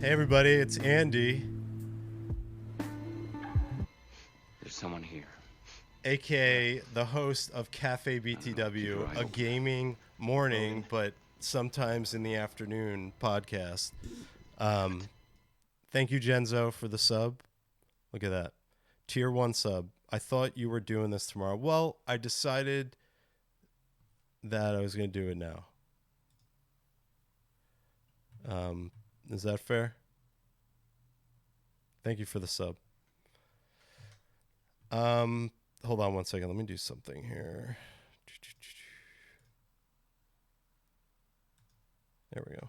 Hey everybody, it's Andy, There's someone here. aka the host of I don't know. Keep your CafeBTW, eyes a open. gaming morning, but sometimes in the afternoon podcast. Um, Thank you, Genzo, for the sub. Look at that. Tier 1 sub. I thought you were doing this tomorrow. Well, I decided that I was going to do it now. Um, is that fair? Thank you for the sub. Um, Hold on one second. Let me do something here. There we go.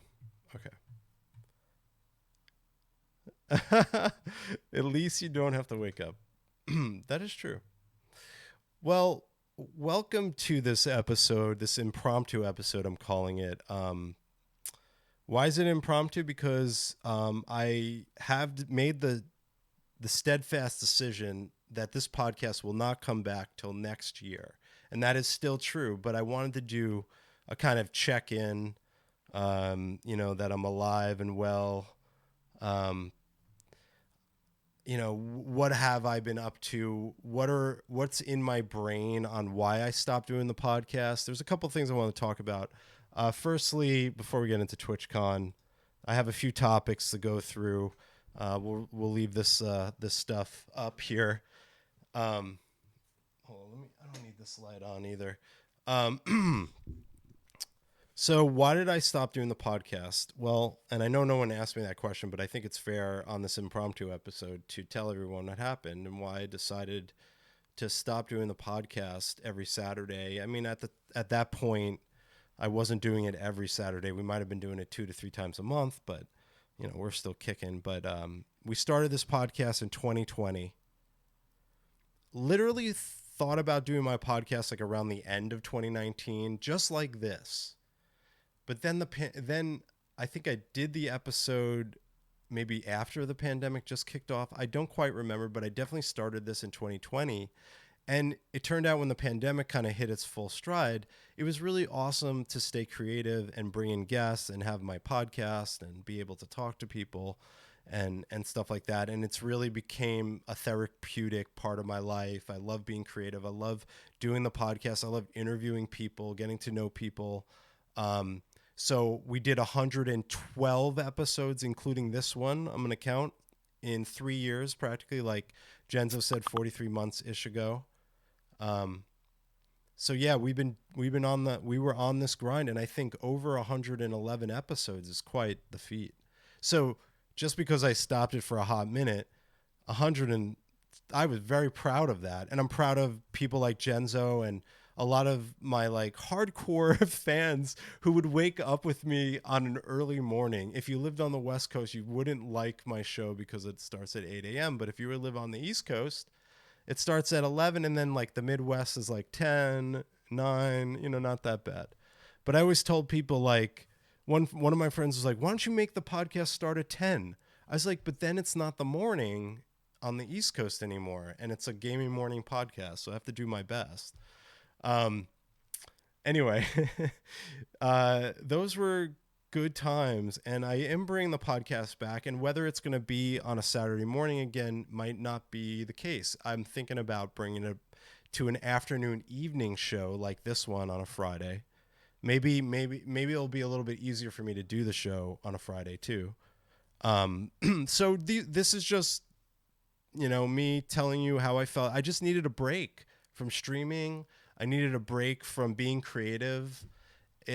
Okay. At least you don't have to wake up. That is true. Well, welcome to this episode, this impromptu episode, I'm calling it. Why is it impromptu? Because I have made the steadfast decision that this podcast will not come back till next year. And that is still true, but I wanted to do a kind of check in, that I'm alive and well. Um, what have I been up to? What's in my brain on why I stopped doing the podcast? There's a couple things I want to talk about. Firstly, before we get into TwitchCon, I have a few topics to go through. We'll leave this stuff up here. Hold on, I don't need this light on either. So why did I stop doing the podcast? Well, and I know no one asked me that question, but I think it's fair on this impromptu episode to tell everyone what happened and why I decided to stop doing the podcast every Saturday. I mean, at that point, I wasn't doing it every Saturday. We might have been doing it 2 to 3 times a month, but we're still kicking. But we started this podcast in 2020. Literally thought about doing my podcast like around the end of 2019, just like this. But then I think I did the episode maybe after the pandemic just kicked off. I don't quite remember, but I definitely started this in 2020. And it turned out when the pandemic kind of hit its full stride, it was really awesome to stay creative and bring in guests and have my podcast and be able to talk to people and stuff like that. And it's really became a therapeutic part of my life. I love being creative. I love doing the podcast. I love interviewing people, getting to know people. So we did 112 episodes, including this one. I'm going to count in 3 years, practically, like Genzo said, 43 months ish ago. So yeah, we were on this grind, and I think over 111 episodes is quite the feat. So just because I stopped it for a hot minute, 100 and I was very proud of that, and I'm proud of people like Genzo and a lot of my like hardcore fans who would wake up with me on an early morning. If you lived on the West Coast, you wouldn't like my show because it starts at 8 a.m. But if you live on the East Coast, it starts at 11, and then like the Midwest is like 10, 9, not that bad. But I always told people, like, one of my friends was like, why don't you make the podcast start at 10? I was like, but then it's not the morning on the East Coast anymore, and it's a gaming morning podcast, so I have to do my best. Um, anyway, those were good times, and I am bringing the podcast back, and whether it's going to be on a Saturday morning again might not be the case. I'm thinking about bringing it to an afternoon evening show like this one on a Friday. Maybe it'll be a little bit easier for me to do the show on a Friday too. So this is just me telling you how I felt. I just needed a break from streaming. I needed a break from being creative.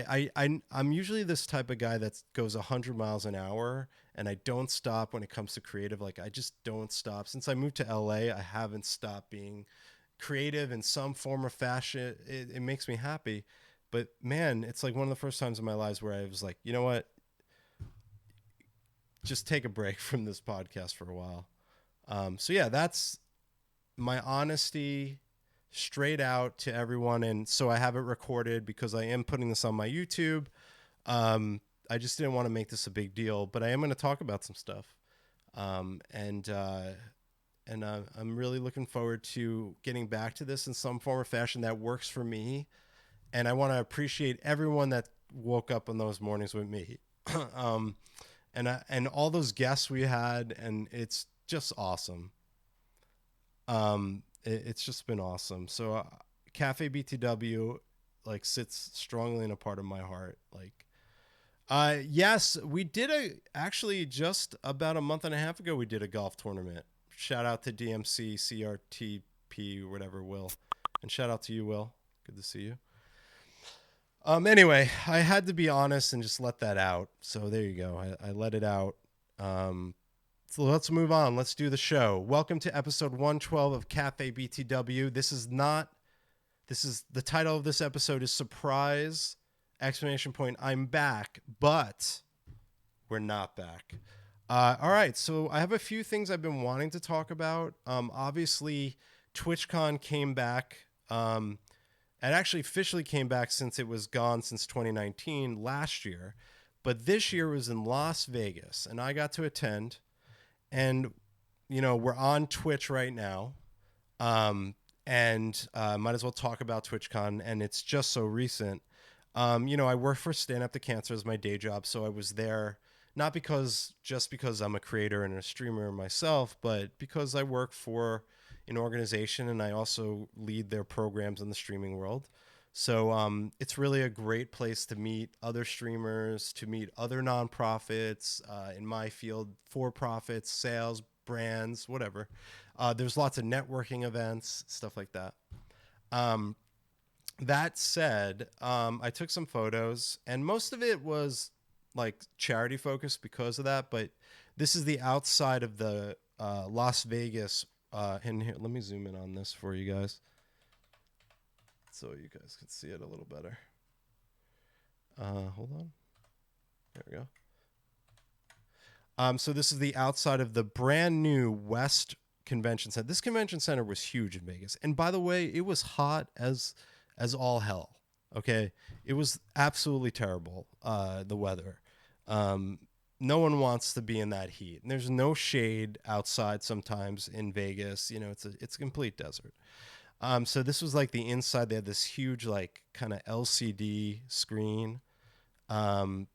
I'm usually this type of guy that goes 100 miles an hour, and I don't stop when it comes to creative. Like, I just don't stop. Since I moved to LA, I haven't stopped being creative in some form or fashion. It makes me happy. But man, it's like one of the first times in my lives where I was like, you know what? Just take a break from this podcast for a while. So yeah, that's my honesty straight out to everyone. And so I have it recorded because I am putting this on my YouTube. I just didn't want to make this a big deal, but I am going to talk about some stuff. I'm really looking forward to getting back to this in some form or fashion that works for me. And I want to appreciate everyone that woke up on those mornings with me. um, and all those guests we had, and it's just awesome. It's just been awesome. So Cafe BTW like sits strongly in a part of my heart. Like, yes, we did actually just about a month and a half ago. We did a golf tournament. Shout out to DMC CRTP, whatever, Will, and shout out to you, Will. Good to see you. Anyway, I had to be honest and just let that out. So there you go. I let it out. So let's move on. Let's do the show. Welcome to episode 112 of Cafe BTW. This is the title of this episode is Surprise! Exclamation point. I'm back, but we're not back. All right. So I have a few things I've been wanting to talk about. Obviously, TwitchCon came back. It actually officially came back since it was gone since 2019 last year. But this year was in Las Vegas, and I got to attend. And, we're on Twitch right now. And might as well talk about TwitchCon, and it's just so recent. I work for Stand Up to Cancer as my day job, so I was there not just because I'm a creator and a streamer myself, but because I work for an organization and I also lead their programs in the streaming world. So it's really a great place to meet other streamers, to meet other nonprofits in my field, for-profits, sales, brands, whatever. There's lots of networking events, stuff like that. That said, I took some photos, and most of it was like charity focused because of that. But this is the outside of the Las Vegas. And here, let me zoom in on this for you guys, so you guys can see it a little better. Hold on. There we go. So this is the outside of the brand new West Convention Center. This convention center was huge in Vegas, and by the way, it was hot as all hell. Okay, it was absolutely terrible. The weather. No one wants to be in that heat, and there's no shade outside. Sometimes in Vegas, it's a complete desert. So this was like the inside. They had this huge like kind of LCD screen. Then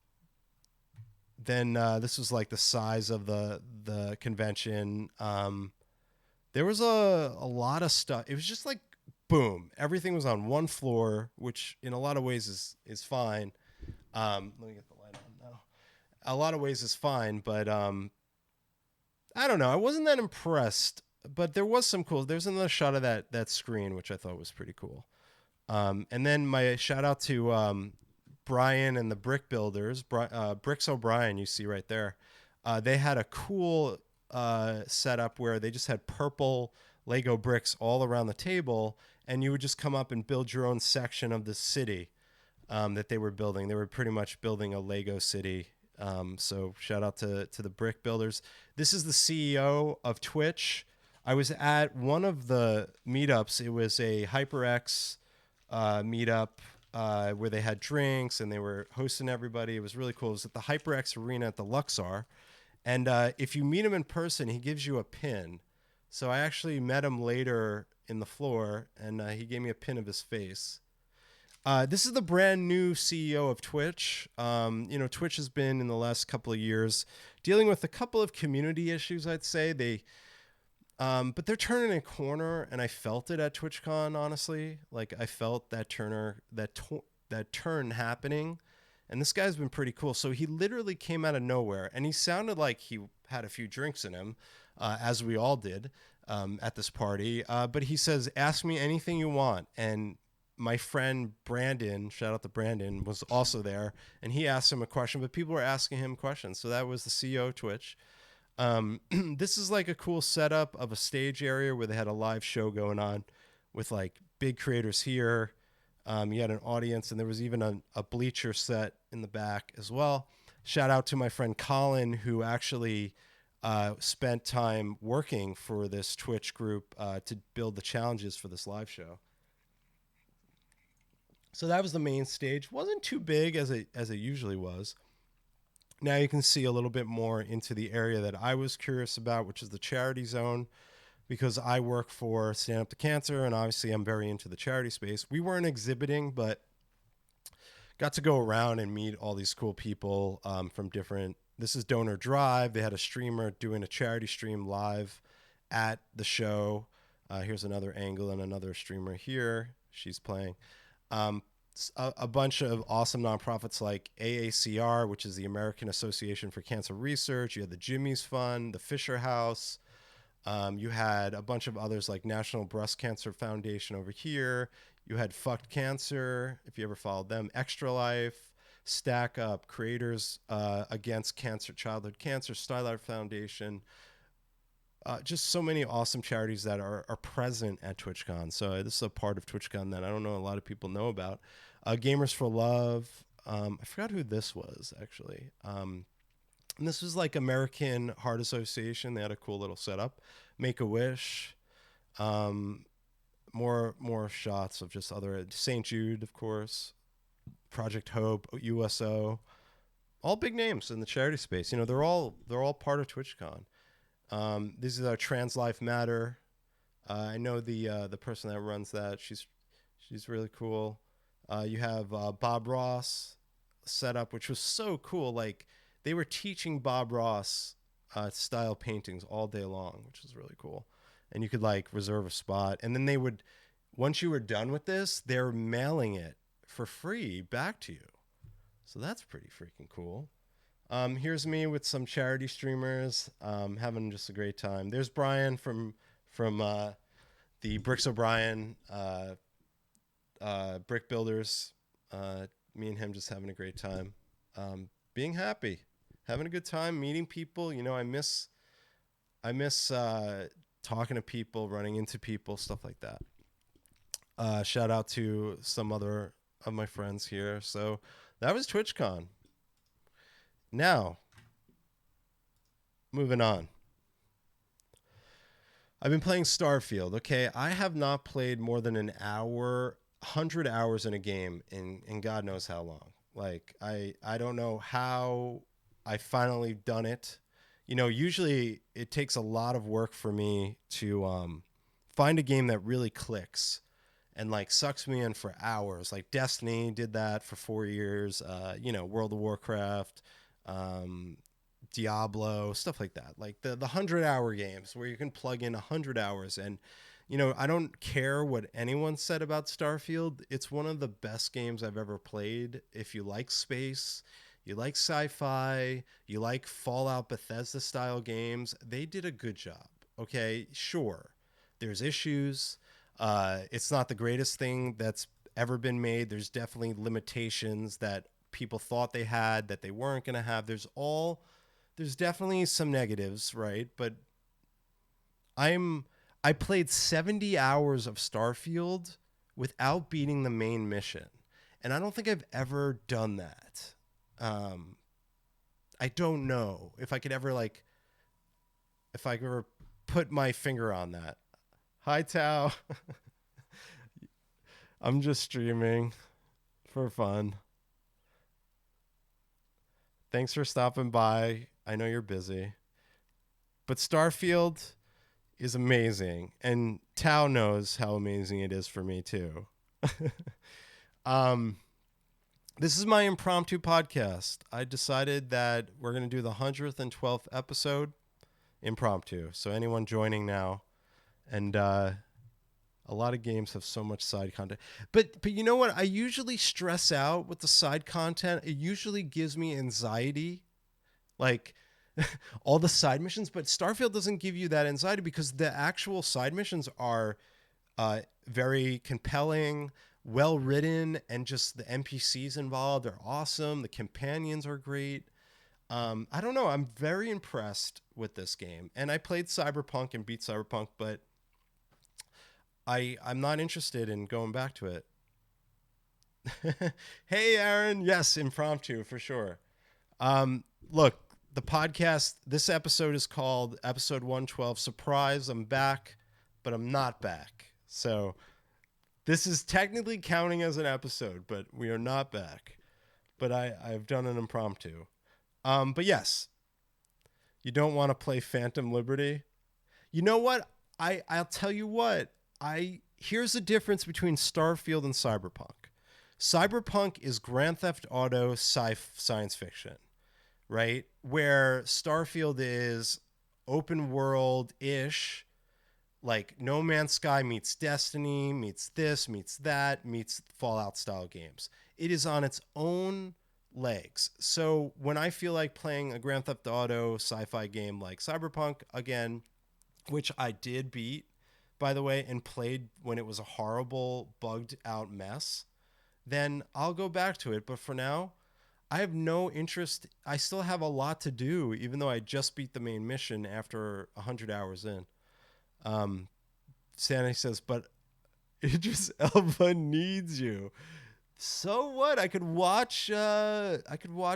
this was like the size of the convention. There was a lot of stuff. It was just like boom, everything was on one floor, which in a lot of ways is fine. Let me get the light on now. A lot of ways is fine, but I don't know. I wasn't that impressed, but there was some cool. There's another shot of that screen, which I thought was pretty cool. And then my shout out to Brian and the Brick Builders, Bricks O'Brien, you see right there. They had a cool setup where they just had purple Lego bricks all around the table, and you would just come up and build your own section of the city that they were building. They were pretty much building a Lego city. So shout out to the Brick Builders. This is the CEO of Twitch. I was at one of the meetups. It was a HyperX meetup where they had drinks and they were hosting everybody. It was really cool. It was at the HyperX Arena at the Luxor. And if you meet him in person, he gives you a pin. So I actually met him later in the floor, and he gave me a pin of his face. This is the brand new CEO of Twitch. Twitch has been in the last couple of years dealing with a couple of community issues, I'd say. But they're turning a corner, and I felt it at TwitchCon, honestly. Like, I felt that turn happening. And this guy's been pretty cool. So he literally came out of nowhere, and he sounded like he had a few drinks in him, as we all did at this party. But he says, ask me anything you want. And my friend Brandon, shout out to Brandon, was also there, and he asked him a question, but people were asking him questions. So that was the CEO of Twitch. This is like a cool setup of a stage area where they had a live show going on with like big creators here. You had an audience, and there was even a bleacher set in the back as well. Shout out to my friend Colin, who actually spent time working for this Twitch group to build the challenges for this live show. So that was the main stage. Wasn't too big as it usually was. Now you can see a little bit more into the area that I was curious about, which is the charity zone, because I work for Stand Up to Cancer, and obviously I'm very into the charity space. We weren't exhibiting, but got to go around and meet all these cool people from different This is Donor Drive. They had a streamer doing a charity stream live at the show. Here's another angle and another streamer here. She's playing. A bunch of awesome nonprofits like AACR, which is the American Association for Cancer Research. You had the Jimmy's Fund, the Fisher House. You had a bunch of others like National Breast Cancer Foundation over here. You had Fucked Cancer, if you ever followed them, Extra Life, Stack Up, Creators Against Cancer, Childhood Cancer, Stylight Foundation. Just so many awesome charities that are present at TwitchCon. So this is a part of TwitchCon that I don't know a lot of people know about. Gamers for Love. I forgot who this was, actually. And this was like American Heart Association. They had a cool little setup. Make-A-Wish. More shots of just other... St. Jude, of course. Project Hope, USO. All big names in the charity space. You know, they're all part of TwitchCon. This is our Trans Life Matter. I know the person that runs that. She's really cool. You have Bob Ross set up, which was so cool. Like they were teaching Bob Ross style paintings all day long, which was really cool. And you could like reserve a spot, and then they would, once you were done with this, they're mailing it for free back to you. So that's pretty freaking cool. Here's me with some charity streamers, having just a great time. There's Brian from the Bricks O'Brien Brick Builders. Me and him just having a great time, being happy, having a good time, meeting people. You know, I miss talking to people, running into people, stuff like that. Shout out to some other of my friends here. So that was TwitchCon. Now, moving on. I've been playing Starfield. Okay, I have not played more than an hour, 100 hours in a game in God knows how long. Like, I don't know how I finally done it. You know, usually it takes a lot of work for me to find a game that really clicks and like sucks me in for hours. Like Destiny did that for 4 years. You know, World of Warcraft, Diablo, stuff like that. Like the 100-hour games where you can plug in 100 hours. And, you know, I don't care what anyone said about Starfield. It's one of the best games I've ever played. If you like space, you like sci-fi, you like Fallout Bethesda style games, they did a good job. Okay, sure, there's issues. It's not the greatest thing that's ever been made. There's definitely limitations that people thought they had that they weren't going to have. There's definitely some negatives, right? But I played 70 hours of Starfield without beating the main mission. And I don't think I've ever done that. I don't know if I could ever put my finger on that. Hi, Tao. I'm just streaming for fun. Thanks for stopping by. I know you're busy. But Starfield is amazing. And Tao knows how amazing it is for me, too. This is my impromptu podcast. I decided that we're going to do the 100th and 12th episode impromptu. So anyone joining now, and a lot of games have so much side content. But you know what? I usually stress out with the side content. It usually gives me anxiety, like all the side missions. But Starfield doesn't give you that anxiety because the actual side missions are very compelling, well written, and just the NPCs involved are awesome. The companions are great. I don't know. I'm very impressed with this game. And I played Cyberpunk and beat Cyberpunk, but I'm not interested in going back to it. Hey, Aaron. Yes, impromptu for sure. Look, the podcast, this episode is called episode 112. Surprise, I'm back, but I'm not back. So this is technically counting as an episode, but we are not back. But I've done an impromptu. But yes, you don't want to play Phantom Liberty. You know what? I'll tell you what. Here's the difference between Starfield and Cyberpunk. Cyberpunk is Grand Theft Auto science fiction, right? Where Starfield is open world ish, like No Man's Sky meets Destiny, meets this, meets that, meets Fallout style games. It is on its own legs. So when I feel like playing a Grand Theft Auto sci-fi game like Cyberpunk again, which I did beat, by the way, and played when it was a horrible, bugged out mess, then I'll go back to it. But for now, I have no interest. I still have a lot to do, even though I just beat the main mission after 100 hours in. Um, Sandy says, but Idris Elba needs you. So what? I could watch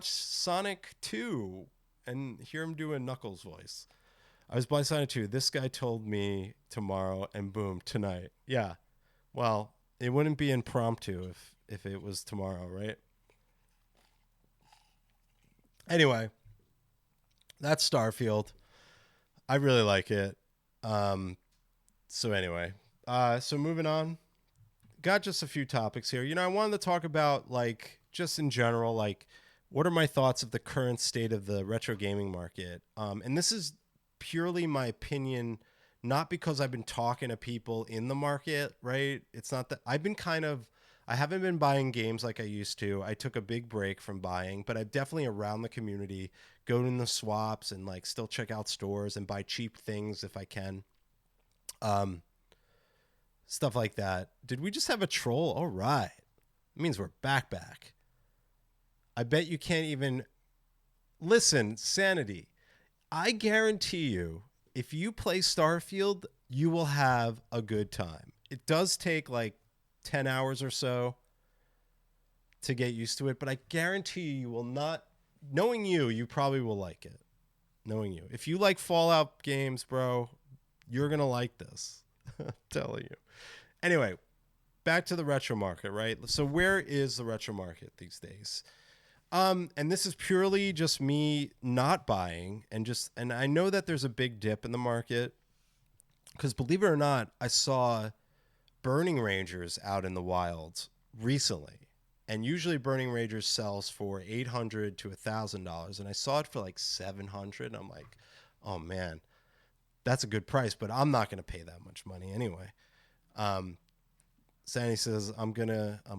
Sonic 2 and hear him do a Knuckles voice. I was playing Sonic 2. This guy told me tomorrow, and boom, tonight. Yeah. Well, it wouldn't be impromptu if it was tomorrow, right? Anyway, that's Starfield. I really like it. So anyway, so moving on. Got just a few topics here. I wanted to talk about, like, just in general, like, what are my thoughts of the current state of the retro gaming market? And this is purely my opinion, not because I've been talking to people in the market, right? It's not that I haven't been buying games like I used to. I took a big break from buying, but I'm definitely around the community, go in the swaps and like still check out stores and buy cheap things if I can. Um, Stuff like that. Did we just have a troll? All right. It means we're back. I bet you can't even listen, Sanity. I guarantee you, if you play Starfield, you will have a good time. It does take like 10 hours or so to get used to it, but I guarantee you will not. Knowing you, you probably will like it. Knowing you. If you like Fallout games, bro, you're going to like this. I'm telling you. Anyway, back to the retro market, right? So where is the retro market these days? And this is purely just me not buying and I know that there's a big dip in the market because believe it or not, I saw Burning Rangers out in the wild recently. And usually Burning Rangers sells for $800 to $1,000. And I saw it for like $700. I'm like, oh man, that's a good price, but I'm not going to pay that much money anyway. Sandy says, I'm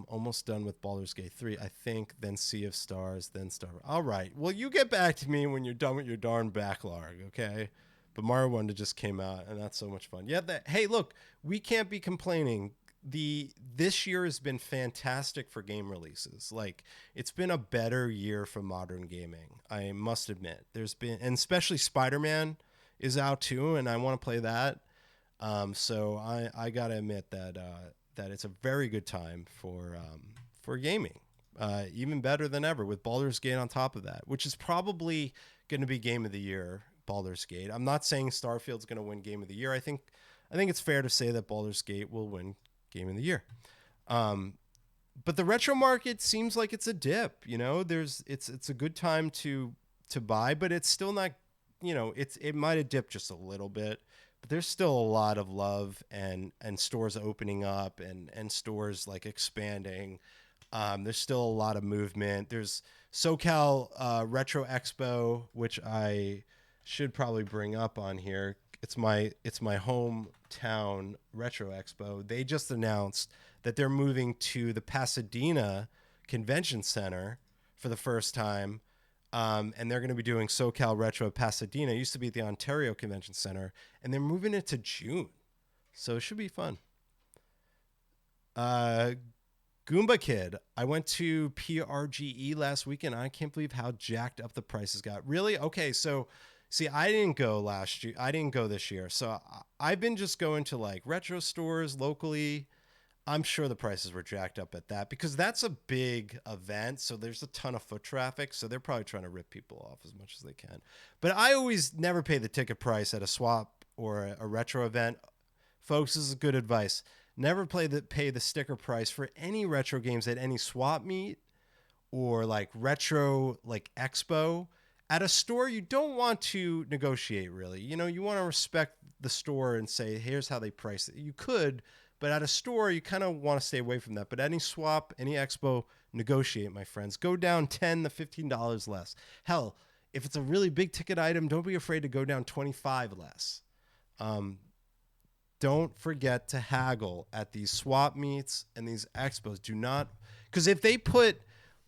almost done with Baldur's Gate 3. I think, then Sea of Stars, then Star. All right. Well, you get back to me when you're done with your darn backlog, okay? But Mario Wonder just came out, and that's so much fun. Yeah, hey, look, we can't be complaining. This year has been fantastic for game releases. Like, it's been a better year for modern gaming, I must admit. And especially Spider-Man is out too, and I want to play that. So I gotta admit that it's a very good time for gaming, even better than ever with Baldur's Gate on top of that, which is probably going to be Game of the Year. Baldur's Gate. I'm not saying Starfield's going to win Game of the Year. I think it's fair to say that Baldur's Gate will win Game of the Year. But the retro market seems like it's a dip. It's a good time to buy, but it's still not. It might have dipped just a little bit. But there's still a lot of love and stores opening up and stores like expanding. There's still a lot of movement. There's SoCal Retro Expo, which I should probably bring up on here. It's my hometown Retro Expo. They just announced that they're moving to the Pasadena Convention Center for the first time. And they're going to be doing SoCal Retro Pasadena. It used to be at the Ontario Convention Center, and they're moving it to June. So it should be fun. Goomba Kid. I went to PRGE last weekend. I can't believe how jacked up the prices got. Really? Okay, so see, I didn't go last year. I didn't go this year. So I've been just going to like retro stores locally. I'm sure the prices were jacked up at that because that's a big event. So there's a ton of foot traffic. So they're probably trying to rip people off as much as they can. But I always never pay the ticket price at a swap or a retro event. Folks, this is good advice. Never pay the sticker price for any retro games at any swap meet or like retro like expo. At a store, you don't want to negotiate really. You want to respect the store and say, here's how they price it. You could, but at a store, you kind of want to stay away from that. But any swap, any expo, negotiate, my friends. Go down $10 to $15 less. Hell, If it's a really big ticket item, don't be afraid to go down 25 less. Don't forget to haggle at these swap meets and these expos. Do not, because if they put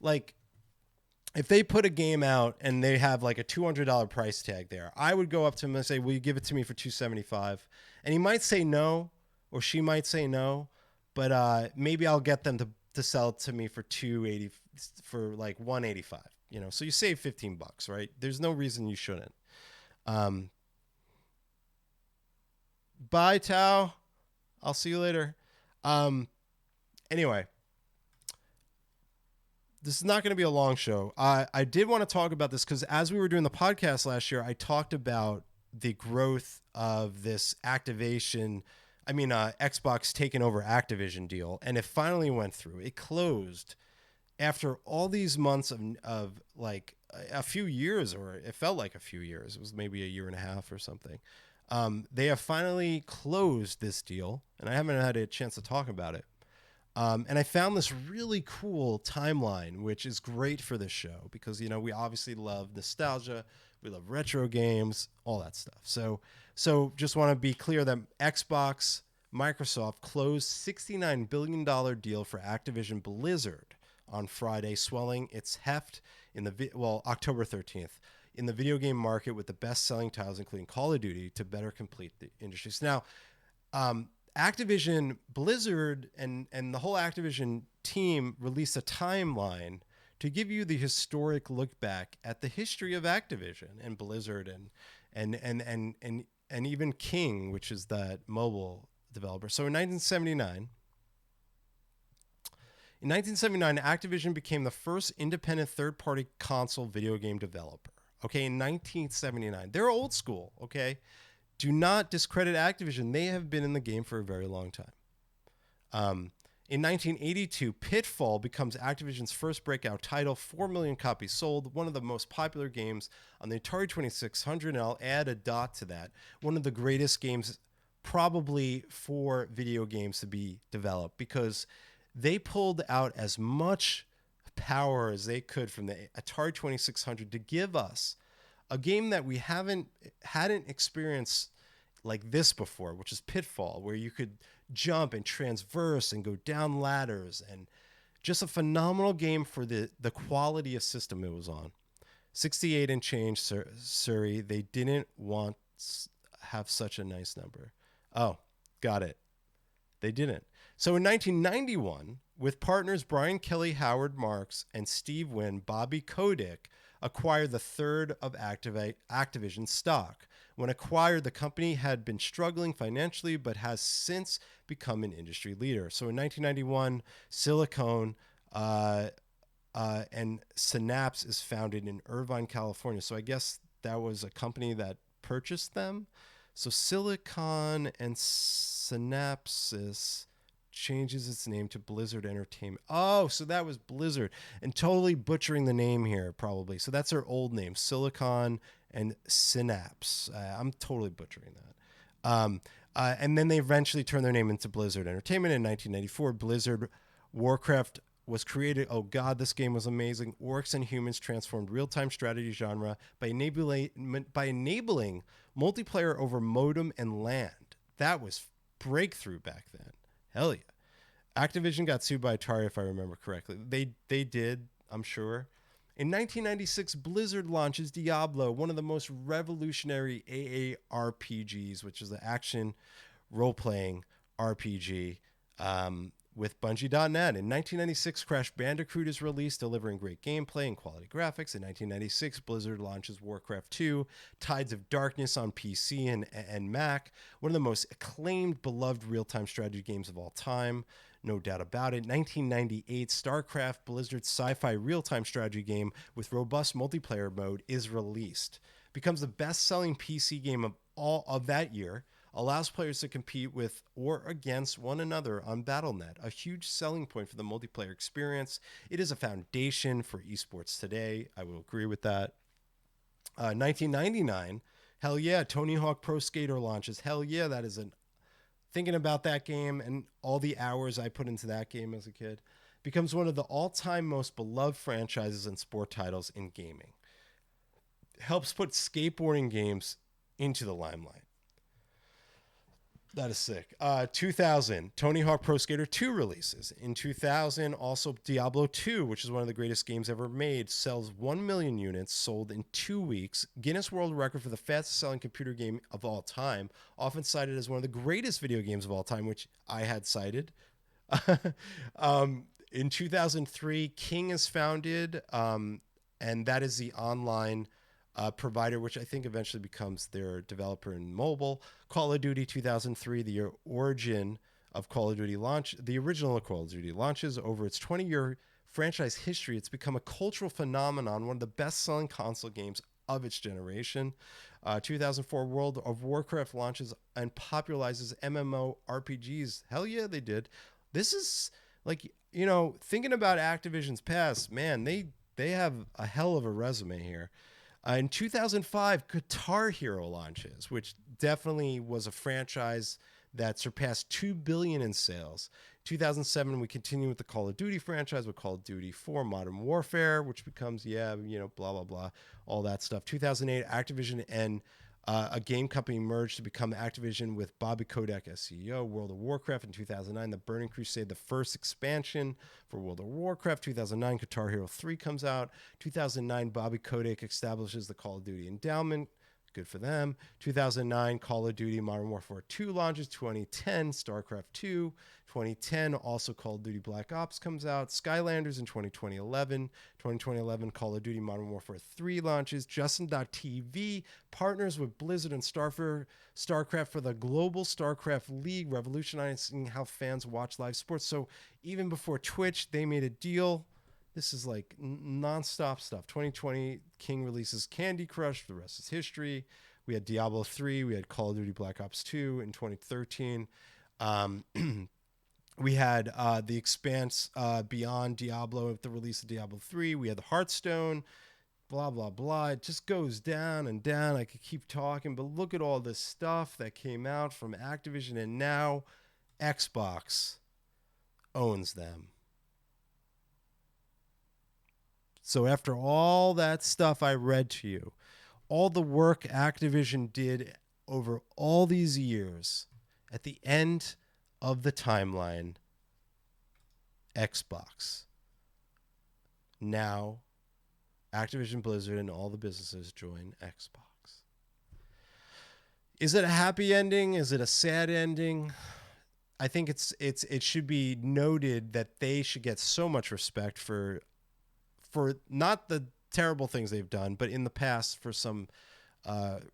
a game out and they have like a $200 price tag there, I would go up to him and say, "Will you give it to me for $275?" And he might say no, or she might say no, but maybe I'll get them to sell it to me for $280, for like $185. So you save $15, right? There's no reason you shouldn't. Bye, Tao. I'll see you later. Anyway, this is not going to be a long show. I did want to talk about this because as we were doing the podcast last year, I talked about the growth of this Xbox taking over Activision deal, and it finally went through. It closed after all these months of like a few years, or it felt like a few years. It was maybe a year and a half or something. They have finally closed this deal, and I haven't had a chance to talk about it. And I found this really cool timeline, which is great for this show because, we obviously love nostalgia. We love retro games, all that stuff. So just want to be clear that Microsoft closed $69 billion deal for Activision Blizzard on Friday, swelling its heft in October 13th. In the video game market with the best-selling titles, including Call of Duty, to better complete the industry. So now, Activision Blizzard and the whole Activision team released a timeline to give you the historic look back at the history of Activision and Blizzard and even King, which is that mobile developer. So in 1979, Activision became the first independent third-party console video game developer. Okay, in 1979. They're old school, okay? Do not discredit Activision. They have been in the game for a very long time. In 1982, Pitfall becomes Activision's first breakout title, 4 million copies sold, one of the most popular games on the Atari 2600, and I'll add a dot to that. One of the greatest games probably for video games to be developed because they pulled out as much power as they could from the Atari 2600 to give us a game that we hadn't experienced like this before, which is Pitfall, where you could jump and transverse and go down ladders, and just a phenomenal game for the quality of system it was on. 68 and change, Surrey. They didn't want have such a nice number. Oh, got it. They didn't. So in 1991, with partners Brian Kelly, Howard Marks, and Steve Wynn, Bobby Kotick acquired the third of Activision stock. When acquired, the company had been struggling financially, but has since become an industry leader. So in 1991, Silicon and Synapse is founded in Irvine, California. So I guess that was a company that purchased them. So Silicon and Synapsis changes its name to Blizzard Entertainment. Oh, so that was Blizzard. And totally butchering the name here, probably. So that's their old name, Silicon and Synapse. I'm totally butchering that. And then they eventually turned their name into Blizzard Entertainment in 1994. Blizzard Warcraft was created. Oh God, this game was amazing. Orcs and humans transformed real-time strategy genre by enabling multiplayer over modem and land. That was breakthrough back then. Hell yeah. Activision got sued by Atari, if I remember correctly. They did, I'm sure. In 1996, Blizzard launches Diablo, one of the most revolutionary AARPGs, which is the action role-playing RPG, with Bungie.net. In 1996, Crash Bandicoot is released, delivering great gameplay and quality graphics. In 1996, Blizzard launches Warcraft 2, Tides of Darkness on PC and Mac, one of the most acclaimed, beloved real-time strategy games of all time. No doubt about it. 1998, StarCraft, Blizzard's sci-fi real-time strategy game with robust multiplayer mode, is released. Becomes the best-selling PC game of that year. Allows players to compete with or against one another on Battle.net, a huge selling point for the multiplayer experience. It is a foundation for esports today. I will agree with that. 1999, hell yeah, Tony Hawk Pro Skater launches. Hell yeah, that is thinking about that game and all the hours I put into that game as a kid. Becomes one of the all-time most beloved franchises and sport titles in gaming. helps put skateboarding games into the limelight. That is sick. 2000, Tony Hawk Pro Skater 2 releases. In 2000, also Diablo 2, which is one of the greatest games ever made, sells 1 million units sold in 2 weeks. Guinness World Record for the fastest selling computer game of all time, often cited as one of the greatest video games of all time, which I had cited. In 2003, King is founded, and that is the online provider, which I think eventually becomes their developer in mobile. Call of Duty 2003, the origin of Call of Duty launch. The original Call of Duty launches. Over its 20-year franchise history, it's become a cultural phenomenon, one of the best-selling console games of its generation. 2004, World of Warcraft launches and popularizes MMORPGs. Hell yeah, they did. This is like, thinking about Activision's past, man, they have a hell of a resume here. In 2005, Guitar Hero launches, which definitely was a franchise that surpassed $2 billion in sales. 2007, we continue with the Call of Duty franchise with Call of Duty 4 Modern Warfare, which becomes, blah, blah, blah, all that stuff. 2008, Activision and a game company merged to become Activision with Bobby Kotick as CEO. World of Warcraft in 2009, The Burning Crusade, the first expansion for World of Warcraft. 2009, Guitar Hero 3 comes out. 2009, Bobby Kotick establishes the Call of Duty Endowment. Good for them. 2009, Call of Duty Modern Warfare 2 launches. 2010, StarCraft 2. 2010, also Call of Duty Black Ops comes out. Skylanders in 2011. 2011, Call of Duty Modern Warfare 3 launches. Justin.tv partners with Blizzard and StarCraft for the Global StarCraft League, revolutionizing how fans watch live sports. So even before Twitch, they made a deal. This is like nonstop stuff. 2020, King releases Candy Crush. The rest is history. We had Diablo 3. We had Call of Duty Black Ops 2 in 2013. We had The Expanse beyond Diablo with the release of Diablo 3. We had the Hearthstone, blah, blah, blah. It just goes down and down. I could keep talking, but look at all this stuff that came out from Activision, and now Xbox owns them. So after all that stuff I read to you, all the work Activision did over all these years, at the end of the timeline, Xbox. Now, Activision Blizzard and all the businesses join Xbox. Is it a happy ending? Is it a sad ending? I think it should be noted that they should get so much respect for not the terrible things they've done, but in the past for some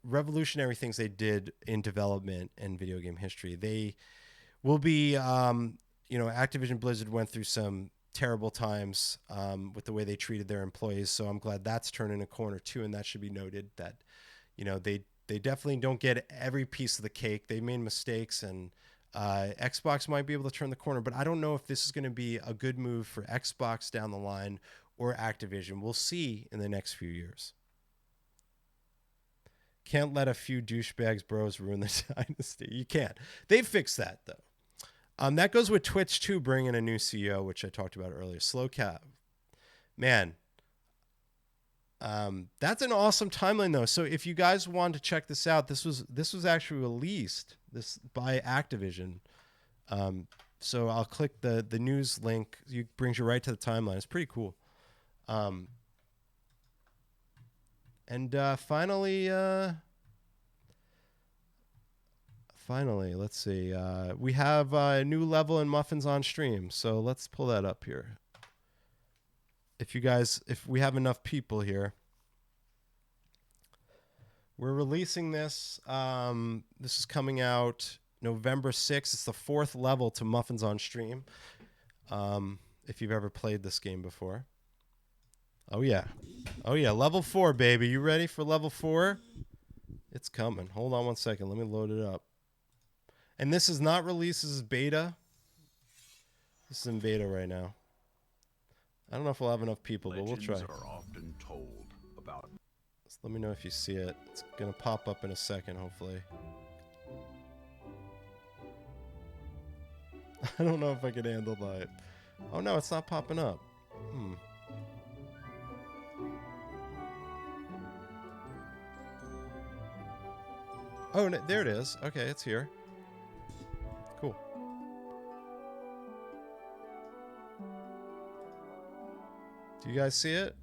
revolutionary things they did in development and video game history. They will be, Activision Blizzard went through some terrible times with the way they treated their employees. So I'm glad that's turning a corner too. And that should be noted that, they definitely don't get every piece of the cake. They made mistakes, and Xbox might be able to turn the corner, but I don't know if this is going to be a good move for Xbox down the line or Activision. We'll see in the next few years. Can't let a few douchebags bros ruin the dynasty. You can't. They've fixed that, though. That goes with Twitch, too, bringing a new CEO, which I talked about earlier. Slowcat. Man, that's an awesome timeline, though. So if you guys want to check this out, this was actually released by Activision. So I'll click the news link. It brings you right to the timeline. It's pretty cool. Finally, let's see. We have a new level in Muffins on stream. So let's pull that up here. If we have enough people here, we're releasing this. This is coming out November 6th. It's the 4th level to Muffins on stream. If you've ever played this game before. Oh yeah. Level 4, baby. You ready for level 4? It's coming. Hold on one second. Let me load it up. And this is not released as beta. This is in beta right now. I don't know if we'll have enough people, but we'll try. Are often told about. So let me know if you see it. It's going to pop up in a second, hopefully. I don't know if I can handle that. Oh no, it's not popping up. Oh, there it is. Okay, it's here. Cool. Do you guys see it?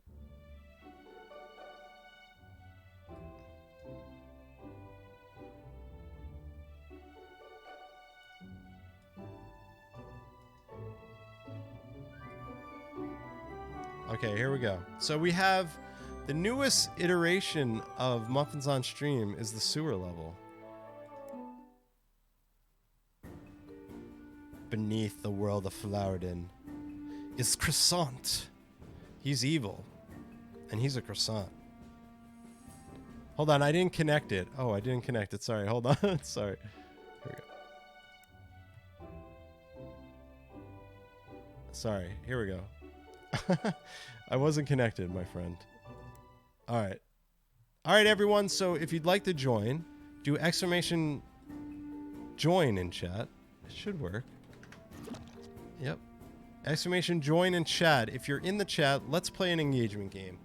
Okay, here we go. So we have the newest iteration of Muffins on Stream is the sewer level. Beneath the world of Flowerden is Croissant. He's evil, and he's a croissant. Hold on, I didn't connect it. Oh, I didn't connect it. Sorry, hold on. Sorry. Here we go. Sorry, here we go. I wasn't connected, my friend. All right. All right, everyone. So if you'd like to join, do exclamation join in chat. It should work. Yep. Exclamation join in chat. If you're in the chat, let's play an engagement game.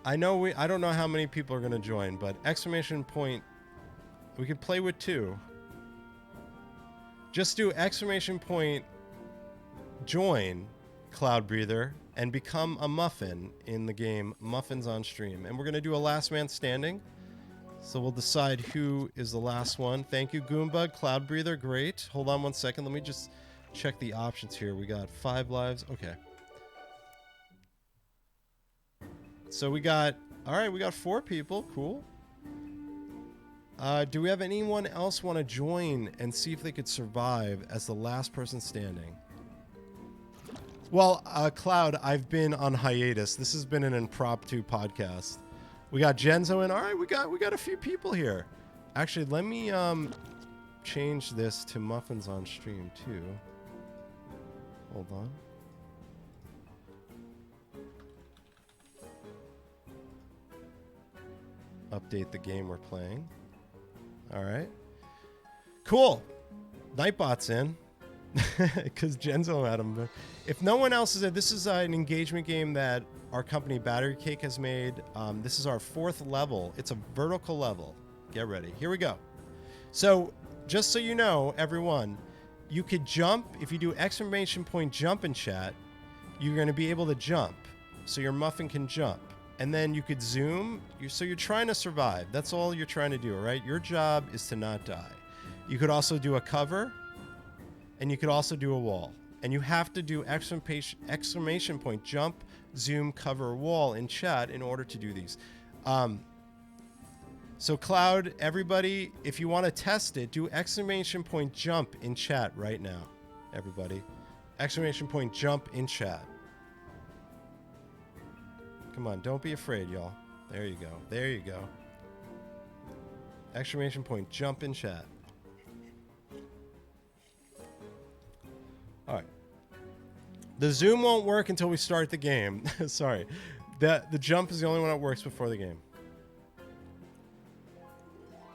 I don't know how many people are going to join, but exclamation point, we could play with 2. Just do exclamation point join Cloud Breather and become a muffin in the game Muffins on Stream. And we're going to do a last man standing. So we'll decide who is the last one. Thank you, Goomba. Cloud Breather, great. Hold on one second. Let me just check the options here. We got 5 lives. Okay. So we got 4 people. Cool. Do we have anyone else want to join and see if they could survive as the last person standing? Well, Cloud, I've been on hiatus. This has been an impromptu podcast. We got Genzo in. All right, we got a few people here. Actually, let me change this to Muffins on Stream too. Hold on. Update the game we're playing. All right. Cool. Nightbot's in. Because Genzo had him. If no one else is in, this is an engagement game that our company Battery Cake has made. This is our 4th level. It's a vertical level. Get ready. Here we go. So, just so you know, everyone, you could jump. If you do exclamation point jump in chat, you're going to be able to jump. So your muffin can jump. And then you could zoom. So you're trying to survive. That's all you're trying to do, right? Your job is to not die. You could also do a cover. And you could also do a wall. And you have to do exclamation point jump, zoom, cover, wall in chat in order to do these. So Cloud, everybody, if you want to test it, do exclamation point jump in chat right now. Everybody. Exclamation point jump in chat. Come on, don't be afraid, y'all. There you go. There you go. Exclamation point jump in chat. All right. The zoom won't work until we start the game. Sorry. The jump is the only one that works before the game.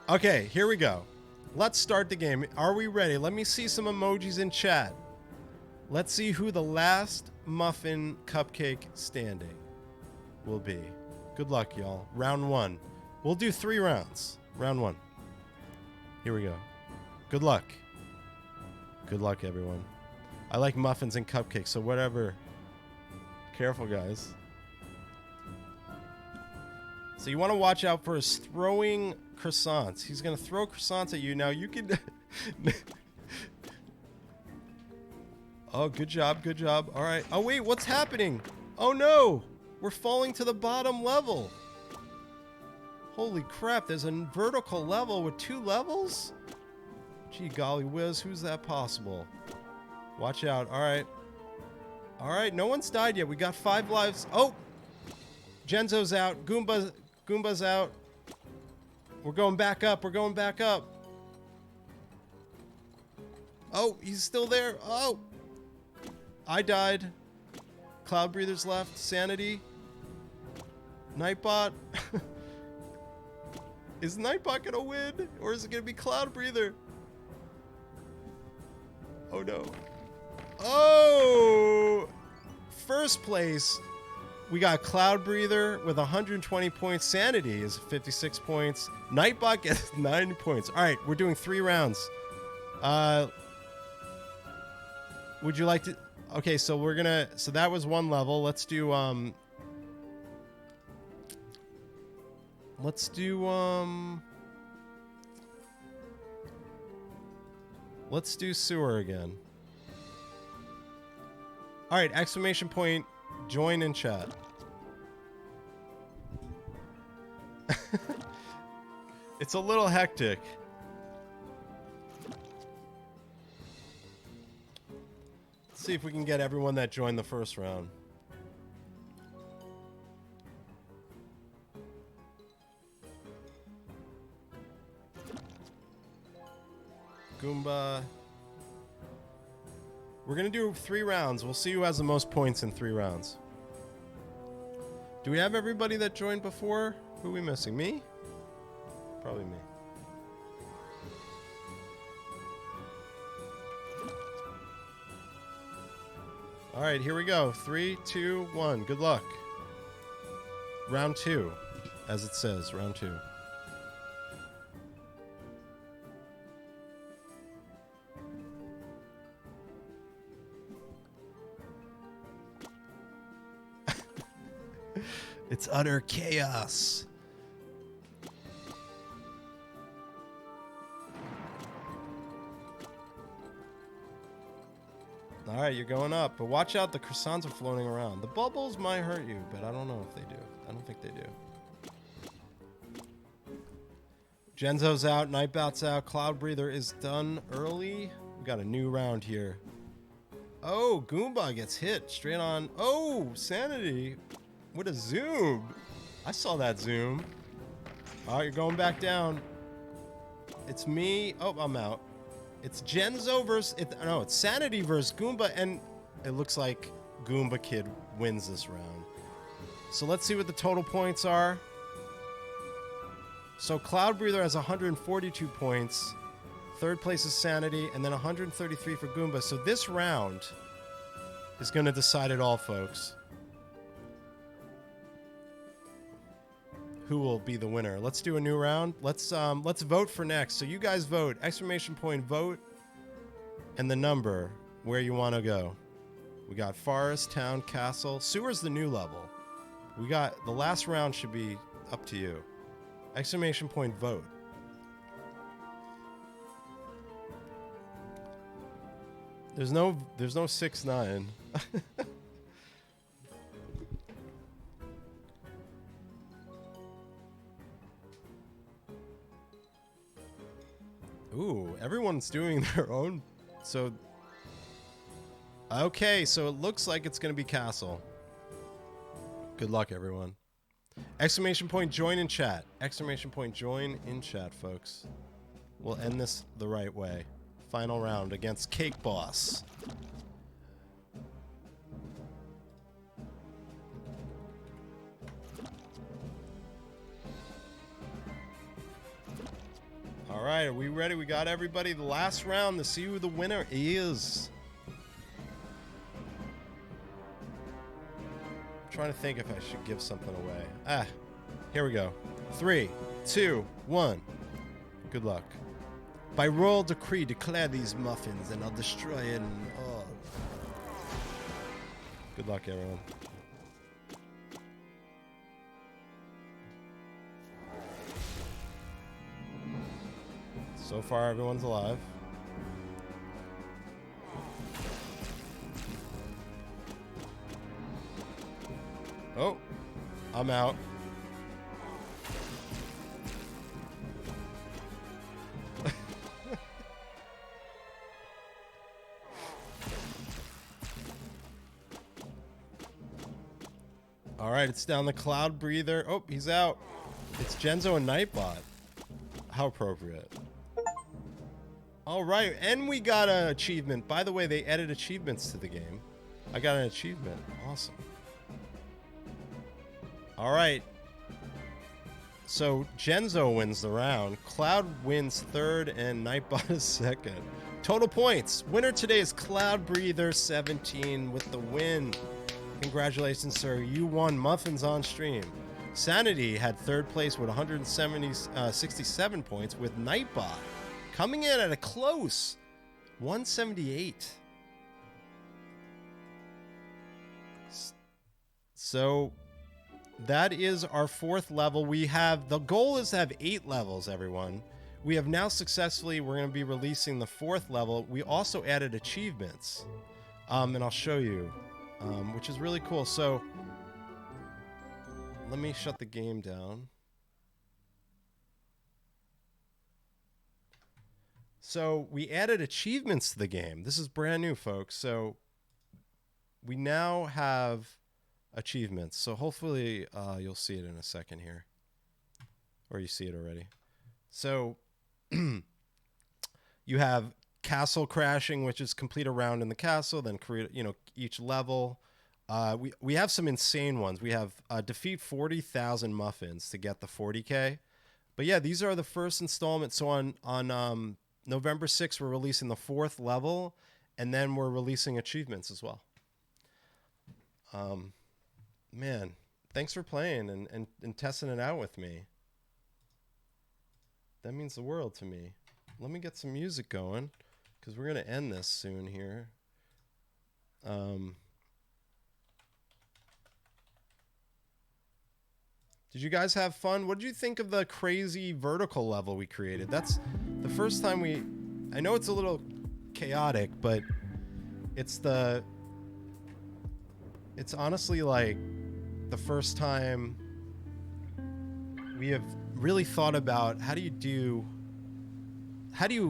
Okay, here we go. Let's start the game. Are we ready? Let me see some emojis in chat. Let's see who the last muffin cupcake standing will be. Good luck, y'all. Round 1. We'll do 3 rounds. Round 1. Here we go. Good luck. Good luck, everyone. I like muffins and cupcakes, so whatever. Careful, guys. So you want to watch out for his throwing croissants. He's going to throw croissants at you. Now you can... Oh, good job, good job. All right. Oh, wait, what's happening? Oh, no. We're falling to the bottom level. Holy crap, there's a vertical level with 2 levels? Gee, golly whiz, who's that possible? Watch out. All right. All right, no one's died yet. We got 5 lives. Oh! Genzo's out. Goomba's out. We're going back up. We're going back up. Oh, he's still there. Oh! I died. Cloud Breather's left. Sanity. Nightbot. Is Nightbot gonna win? Or is it gonna be Cloud Breather? Oh no. Oh! First place, We got Cloud Breather with 120 points. Sanity is 56 points. Nightbot gets 90 points. All right, we're doing 3 rounds. Would you like to? Okay, so we're gonna. So that was one level. Let's do. Let's do. Let's do sewer again. All right! Exclamation point! Join in chat. It's a little hectic. Let's see if we can get everyone that joined the first round. Goomba. We're going to do 3 rounds. We'll see who has the most points in 3 rounds. Do we have everybody that joined before? Who are we missing? Me? Probably me. All right, here we go. 3, 2, 1. Good luck. Round 2, as it says. Round 2. It's utter chaos. All right, you're going up, but watch out. The croissants are floating around. The bubbles might hurt you, but I don't know if they do. I don't think they do. Genzo's out. Nightbot's out. Cloud Breather is done early. We got a new round here. Oh, Goomba gets hit straight on. Oh, Sanity. What a zoom. I saw that zoom. All right, you're going back down. It's me. Oh, I'm out. It's Genzo versus... it's Sanity versus Goomba, and it looks like Goomba Kid wins this round. So let's see what the total points are. So Cloud Breather has 142 points. 3rd place is Sanity, and then 133 for Goomba. So this round is going to decide it all, folks. Who will be the winner? Let's do a new round. Let's vote for next. So you guys vote. Exclamation point vote and the number where you want to go. We got forest, town, castle. Sewer's the new level. We got the last round should be up to you. Exclamation point vote. There's no 6-9. Ooh, everyone's doing their own. So, okay, so it looks like it's going to be castle. Good luck, everyone. Exclamation point join in chat. Exclamation point join in chat, folks. We'll end this the right way. Final round against Cake Boss. All right, are we ready? We got everybody. The last round to see who the winner is. I'm trying to think if I should give something away. Here we go. 3, 2, 1. Good luck. By royal decree, declare these muffins, and I'll destroy it. Good luck, everyone. So far, everyone's alive. Oh, I'm out. All right, it's down the Cloud Breather. Oh, he's out. It's Genzo and Nightbot. How appropriate. All right, and we got an achievement. By the way, they added achievements to the game. I got an achievement. Awesome. All right. So Genzo wins the round. Cloud wins 3rd, and Nightbot is 2nd. Total points. Winner today is Cloud Breather 17 with the win. Congratulations, sir. You won muffins on stream. Sanity had third place with 67 points, with Nightbot coming in at a close 178. So that is our 4th level. The goal is to have 8 levels, everyone. We have now successfully, we're going to be releasing the 4th level. We also added achievements, and I'll show you, which is really cool. So let me shut the game down. So we added achievements to the game. This is brand new, folks. So we now have achievements. So hopefully you'll see it in a second here, or you see it already. So you have castle crashing, which is complete a round in the castle, then create, each level. We have some insane ones. We have defeat 40,000 muffins to get the 40K. But yeah, these are the first installment. So on November 6th, we're releasing the 4th level, and then we're releasing achievements as well. Man, thanks for playing and testing it out with me. That means the world to me. Let me get some music going, because we're going to end this soon here. Did you guys have fun? What did you think of the crazy vertical level we created? That's the first time I know it's a little chaotic, but it's honestly like the first time we have really thought about how do you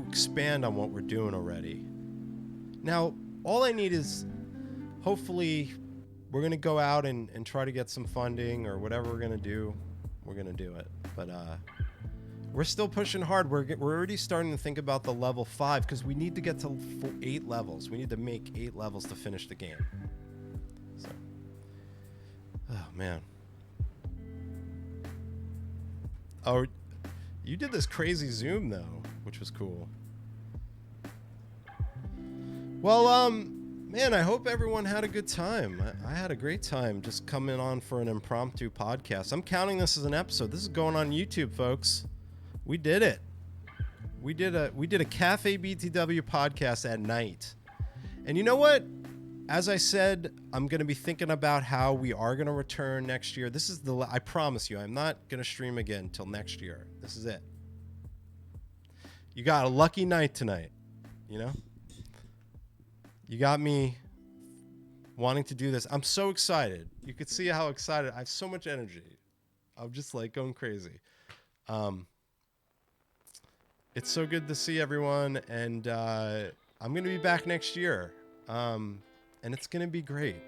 expand on what we're doing already. Now, all I need is, hopefully, we're going to go out and try to get some funding, or whatever we're going to do. We're going to do it. But we're still pushing hard. We're already starting to think about the level 5, because we need to get to 8 levels. We need to make 8 levels to finish the game. So, oh, man. Oh, you did this crazy zoom, though, which was cool. Well, man, I hope everyone had a good time. I had a great time just coming on for an impromptu podcast. I'm counting this as an episode. This is going on YouTube, folks. We did it. We did a CafeBTW podcast at night. And you know what? As I said, I'm going to be thinking about how we are going to return next year. This is I promise you, I'm not going to stream again until next year. This is it. You got a lucky night tonight, You got me wanting to do this. I'm so excited. You could see how excited. I have so much energy. I'm just like going crazy. It's so good to see everyone, and I'm going to be back next year. And it's going to be great.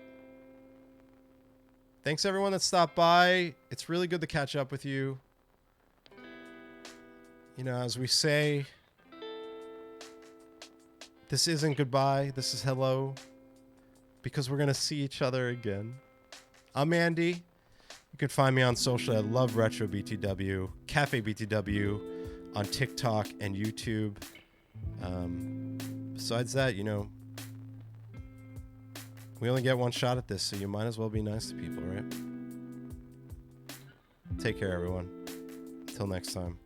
Thanks everyone that stopped by. It's really good to catch up with you. As we say, this isn't goodbye. This is hello. Because we're going to see each other again. I'm Andy. You can find me on social at LoveRetroBTW, CafeBTW on TikTok and YouTube. Besides that, we only get one shot at this, so you might as well be nice to people, right? Take care, everyone. Until next time.